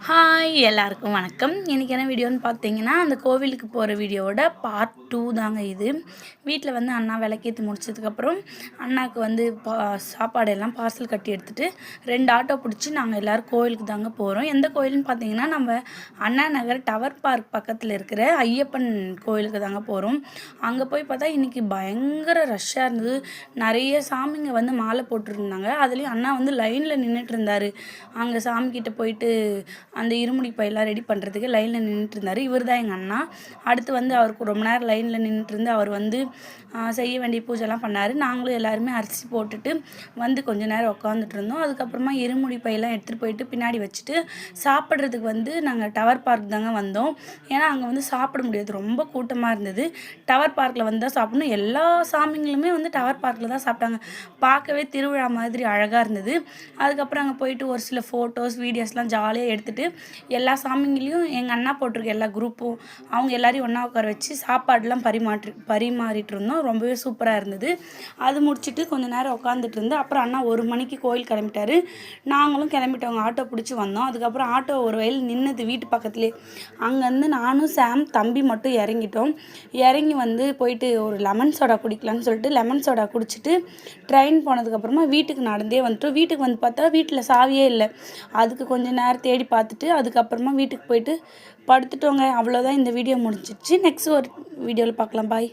Hi எல்லாருக்கும் வணக்கம். இன்றைக்கி என்ன வீடியோன்னு பார்த்தீங்கன்னா, அந்த கோவிலுக்கு போகிற வீடியோவோட பார்ட் 2 தாங்க இது. வீட்டில் வந்து அண்ணா விளக்கேற்றி முடிச்சதுக்கப்புறம் அண்ணாவுக்கு வந்து சாப்பாடு எல்லாம் பார்சல் கட்டி எடுத்துகிட்டு 2 ஆட்டோ பிடிச்சி நாங்கள் எல்லோரும் கோவிலுக்கு தாங்க போகிறோம். எந்த கோயில்னு பார்த்தீங்கன்னா, நம்ம அண்ணா நகர் டவர் பார்க் பக்கத்தில் இருக்கிற ஐயப்பன் கோவிலுக்கு தாங்க போகிறோம். அங்கே போய் பார்த்தா இன்றைக்கி பயங்கர ரஷ்ஷாக இருந்தது. நிறைய சாமிங்க வந்து மாலை போட்டுருந்தாங்க. அதுலேயும் அண்ணா வந்து லைனில் நின்றுட்டு இருந்தார். அங்கே சாமிக்கிட்ட போயிட்டு அந்த இருமுடி பையெல்லாம் ரெடி பண்ணுறதுக்கு லைனில் நின்றுட்டு இருந்தார். இவர் தான் எங்கள் அண்ணா. அடுத்து வந்து அவருக்கு ரொம்ப நேரம் லைனில் நின்றுட்டு இருந்து அவர் வந்து செய்ய வேண்டிய பூஜைலாம் பண்ணார். நாங்களும் எல்லாருமே அரிசி போட்டுட்டு வந்து கொஞ்சம் நேரம் உட்காந்துட்டு இருந்தோம். அதுக்கப்புறமா இருமுடி பையெல்லாம் எடுத்துகிட்டு போயிட்டு பின்னாடி வச்சுட்டு சாப்பிட்றதுக்கு வந்து நாங்கள் டவர் பார்க் தாங்க வந்தோம். ஏன்னா அங்கே வந்து சாப்பிட முடியாது, ரொம்ப கூட்டமாக இருந்தது. டவர் பார்க்கில் வந்து தான் சாப்பிடணும். எல்லா சாமிங்களுமே வந்து டவர் பார்க்கில் தான் சாப்பிட்டாங்க. பார்க்கவே திருவிழா மாதிரி அழகாக இருந்தது. அதுக்கப்புறம் அங்கே போயிட்டு ஒரு சில ஃபோட்டோஸ் வீடியோஸ்லாம் ஜாலியாக எடுத்துகிட்டு எல்லா சாமிங்களையும் எங்கள் அண்ணா போட்டிருக்க எல்லா குரூப்பும் அவங்க எல்லாரையும் ஒன்றா உட்கார வச்சு சாப்பாடுலாம் பரிமாறிட்டு இருந்தோம். ரொம்பவே சூப்பராக இருந்தது. அது முடிச்சுட்டு கொஞ்சம் நேரம் உட்காந்துட்டு இருந்து அப்புறம் அண்ணா 1 மணிக்கு கோயில் கிளம்பிட்டாரு. நாங்களும் கிளம்பிட்டோங்க. ஆட்டோ பிடிச்சி வந்தோம். அதுக்கப்புறம் ஆட்டோ ஒரு வயல் நின்றுது வீட்டு பக்கத்துலேயே. அங்கேருந்து நானும் சாம் தம்பி மட்டும் இறங்கிட்டோம். இறங்கி வந்து போயிட்டு ஒரு லெமன் சோடா குடிக்கலான்னு சொல்லிட்டு லெமன் சோடா குடிச்சிட்டு ட்ரெயின் போனதுக்கப்புறமா வீட்டுக்கு நடந்தே வந்துட்டோம். வீட்டுக்கு வந்து பார்த்தா வீட்டில் சாவியே இல்லை. அதுக்கு கொஞ்சம் நேரம் தேடி பார்த்துட்டு அதுக்கப்புறமா வீட்டுக்கு போயிட்டு படுத்துட்டோங்க. அவ்வளோதான், இந்த வீடியோ முடிஞ்சிடுச்சு. நெக்ஸ்ட் ஒரு வீடியோவில் பார்க்கலாம். பாய்.